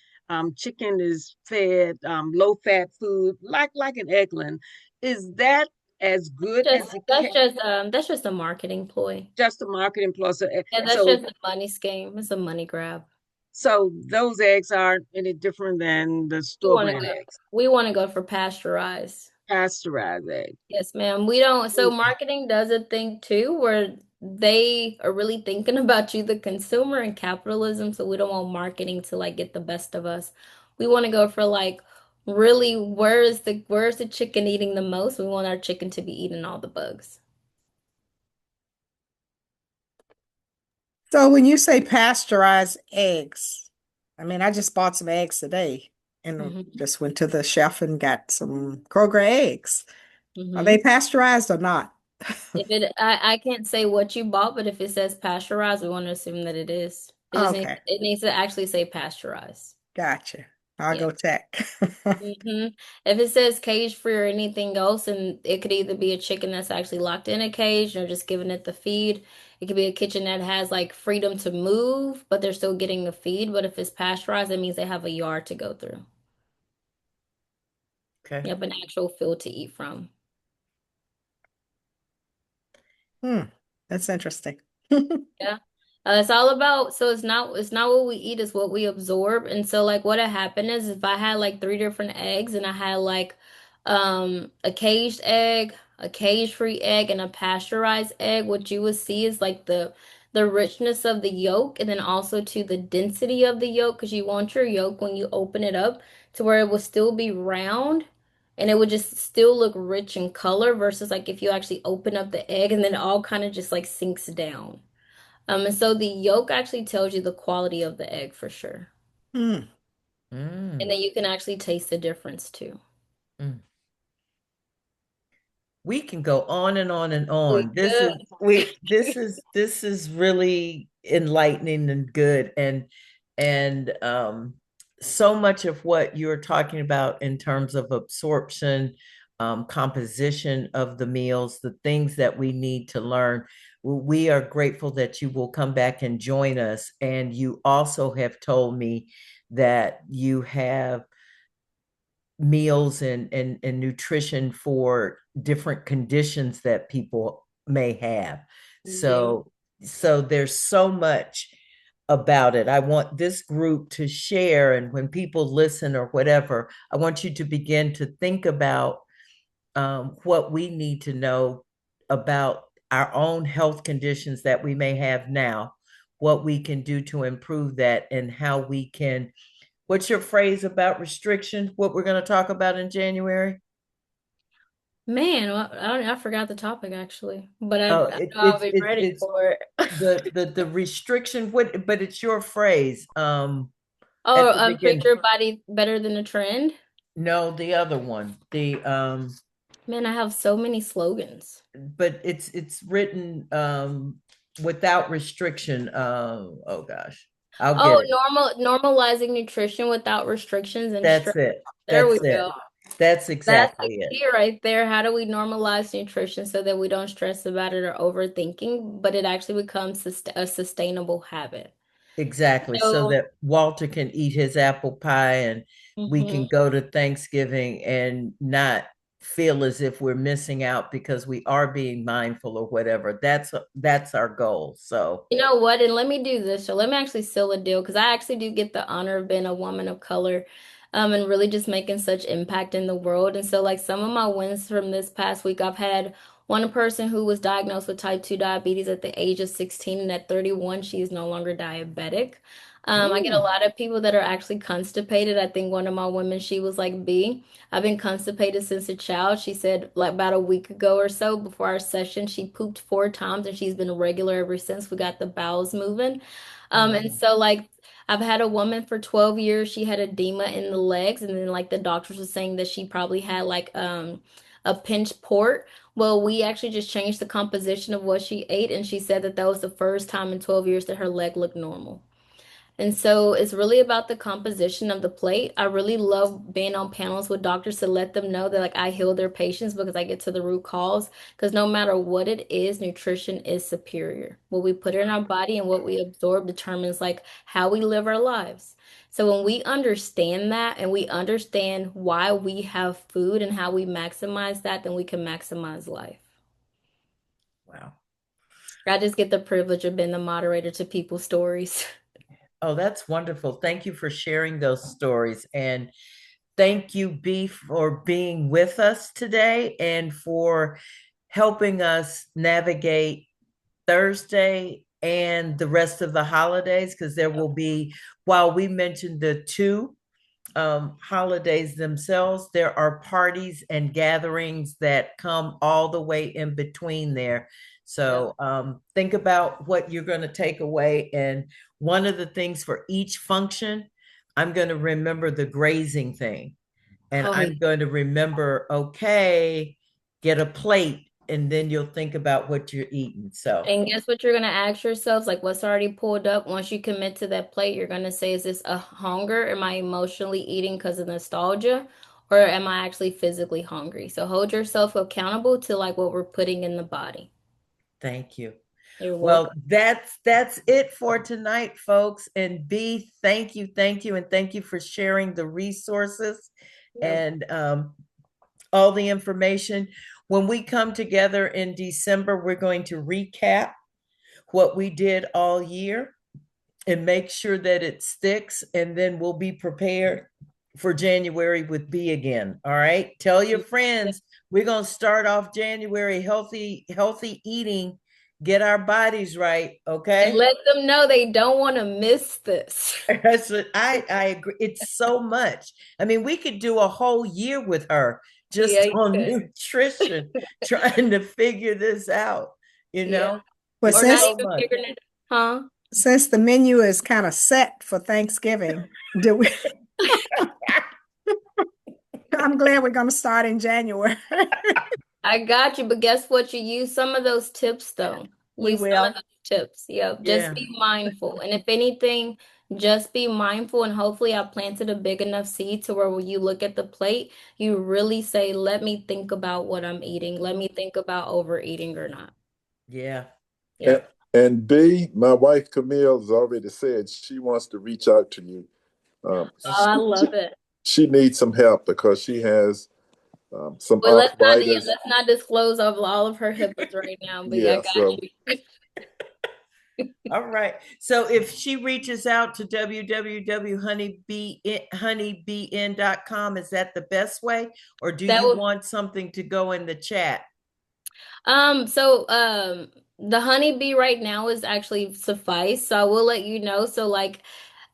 chicken is fed low fat food, like an eggland. Is that as good Just as the that's just a marketing ploy. just a marketing plus? Yeah, that's So just a money scheme. It's a money grab. so those eggs aren't any different than the We store want to brand go eggs, we want to go for pasteurized. pasteurized eggs. Yes, ma'am. We don't, so marketing does a thing too where they are really thinking about you, the consumer, and capitalism. So we don't want marketing to like get the best of us. We want to go for like really where's the chicken eating the most? We want our chicken to be eating all the bugs. So when you say pasteurized eggs, I mean, I just bought some eggs today and Hmm. just went to the chef and got some Kroger eggs. Are they Hmm. pasteurized or not? I can't say what you bought, but if it says pasteurized, we want to assume that it is. Okay, It needs to actually say pasteurized. gotcha. I'll Yeah. go check. If it says cage free or anything else, and it could either be a chicken that's actually locked in a cage or just giving it the feed. It could be a kitchen that has like freedom to move, but they're still getting the feed. But if it's pasteurized, that means they have a yard to go through. Okay. Yep, an actual field to eat from. Hmm, that's interesting. Yeah. It's all about, so it's not what we eat, it's what we absorb. And so like what had happened is if I had like three different eggs and I had like a caged egg, a cage-free egg, and a pasteurized egg, what you would see is like the richness of the yolk and then also to the density of the yolk because you want your yolk when you open it up to where it will still be round and it would just still look rich in color versus like if you actually open up the egg and then it all kind of just like sinks down. And so the yolk actually tells you the quality of the egg for sure. Hmm. And Mm, then you can actually taste the difference too. mm. We can go on and on and We on. good. This is really enlightening and good and so much of what you're talking about in terms of absorption, composition of the meals, the things that we need to learn. we are grateful that you will come back and join us. And you also have told me that you have meals and nutrition for different conditions that people may have. Yeah. So there's so much about it. I want this group to share, and when people listen or whatever, I want you to begin to think about what we need to know about our own health conditions that we may have now, what we can do to improve that, and how we can. What's your phrase about restriction? What we're going to talk about in January? Man, well, I forgot the topic actually, but Oh, I know I'll be ready it's for it. the restriction. What? But it's your phrase. At Oh, the treat beginning. your body better than a trend. No, the other one. The Man, I have so many slogans. but it's written without restriction. Oh gosh, I'll get Oh, it. normalizing nutrition without restrictions and stress. That's it. There we That's it. go. That's That's the exactly it. key right there. How do we normalize nutrition so that we don't stress about it or overthinking, but it actually becomes a sustainable habit? Exactly. So So, that Walter can eat his apple pie and we mhm. can go to Thanksgiving and not feel as if we're missing out because we are being mindful or whatever. That's our goal. So You know what? And let me do this. So let me actually seal a deal because I actually do get the honor of being a woman of color, and really just making such impact in the world. And so, like some of my wins from this past week, I've had one person who was diagnosed with type 2 diabetes at the age of 16, and at 31, she is no longer diabetic. I get a ooh, lot of people that are actually constipated. I think one of my women, she was like, B, I've been constipated since a child. She said like about a week ago or so before our session, she pooped 4 times and she's been regular ever since we got the bowels moving. And wow. so like I've had a woman for 12 years. She had edema in the legs, and then like the doctors were saying that she probably had like a pinch port. Well, we actually just changed the composition of what she ate, and she said that that was the first time in 12 years that her leg looked normal. And so it's really about the composition of the plate. I really love being on panels with doctors to let them know that like I heal their patients because I get to the root cause. Because no matter what it is, nutrition is superior. What we put in our body and what we absorb determines like how we live our lives. So when we understand that and we understand why we have food and how we maximize that, then we can maximize life. Wow. I just get the privilege of being the moderator to people's stories. Oh, that's wonderful. Thank you for sharing those stories. And thank you, B, for being with us today and for helping us navigate Thursday and the rest of the holidays, because there will be, while we mentioned the two holidays themselves, there are parties and gatherings that come all the way in between there. Yep. So think about what you're going to take away. And one of the things for each function, I'm going to remember the grazing thing. And Oh, I'm going to remember, okay, get a plate. And then you'll think about what you're eating. So and guess what you're gonna ask yourselves? Like what's already pulled up, once you commit to that plate, you're gonna say, is this a hunger? Am I emotionally eating because of nostalgia? Or am I actually physically hungry? So hold yourself accountable to like what we're putting in the body. thank you. You're Well, welcome. that's it for tonight, folks. And B, thank you, and thank you for sharing the resources Yeah. and all the information. When we come together in December, we're going to recap what we did all year and make sure that it sticks, and then we'll be prepared for January with B again. All right. Tell your friends we're gonna start off January healthy eating, get our bodies right. And Okay. let them know they don't want to miss this. That's what I agree. It's so much. I mean, we could do a whole year with her Yeah, just you on could. nutrition, trying to figure this out, you Yeah. know? But Or It's not so even much. figuring it, huh? since the menu is kind of set for Thanksgiving, do we? I'm glad we're going to start in January. I got you, but guess what? You use some of those tips though. We Use some of will. those tips. Yep. Just Yeah. be mindful. And if anything, just be mindful. And hopefully I planted a big enough seed to where when you look at the plate, you really say, let me think about what I'm eating. Let me think about overeating or not. Yeah. Yeah. And B, my wife Camille has already said she wants to reach out to you. Oh, I love it. She needs some help because she has some Well, arthritis. let's not disclose all of her HIPAAs right now, but yeah, I Yeah, got so you. All right. So if she reaches out to www.honeybn.com, is that the best way? Or do That you would want something to go in the chat? the honeybee right now is actually suffice. So I will let you know. So like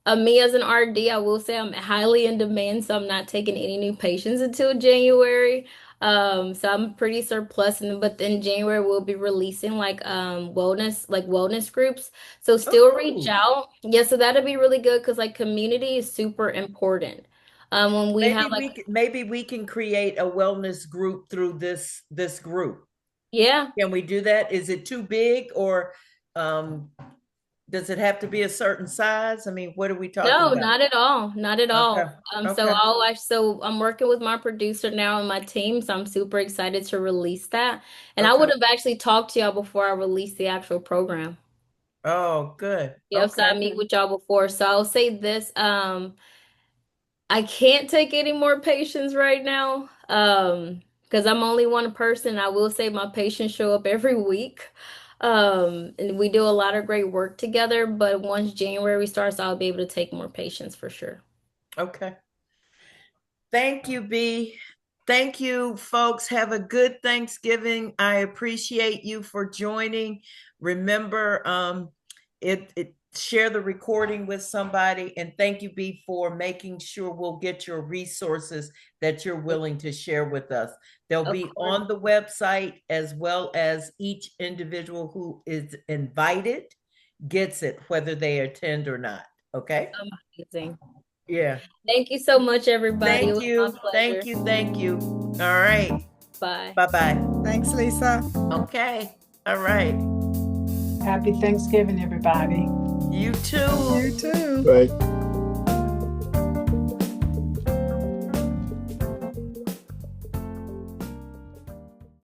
me as an RD, I will say I'm highly in demand, so I'm not taking any new patients until January. So I'm pretty surplus, and but in January we'll be releasing wellness groups. So Oh, still reach cool. out. Yeah, so that'll be really good because like community is super important. When we have like Maybe we can create a wellness group through this group. yeah. Can we do that? Is it too big, or um does it have to be a certain size? I mean, what are we talking No, about? not at all. Not at Okay. all. Okay. So I'm working with my producer now and my team, so I'm super excited to release that. And I would Okay. have actually talked to y'all before I released the actual program. Oh, good. Yep, so I Okay. meet with y'all before. So I'll say this, I can't take any more patients right now. Because I'm only one person. I will say my patients show up every week. And we do a lot of great work together, but once January starts, I'll be able to take more patients for sure. Okay. Thank you, B. Thank you, folks. Have a good Thanksgiving. I appreciate you for joining. Remember, it share the recording with somebody, and thank you, B, for making sure we'll get your resources that you're willing to share with us. They'll Of be course. on the website, as well as each individual who is invited gets it, whether they attend or not. Okay. Amazing. Yeah. Thank you so much, everybody. It Thank was my you. pleasure. Thank you. Thank you. All right. Bye. Bye bye. Thanks, Lisa. Okay. All right. Happy Thanksgiving, everybody. You too. You too. Right.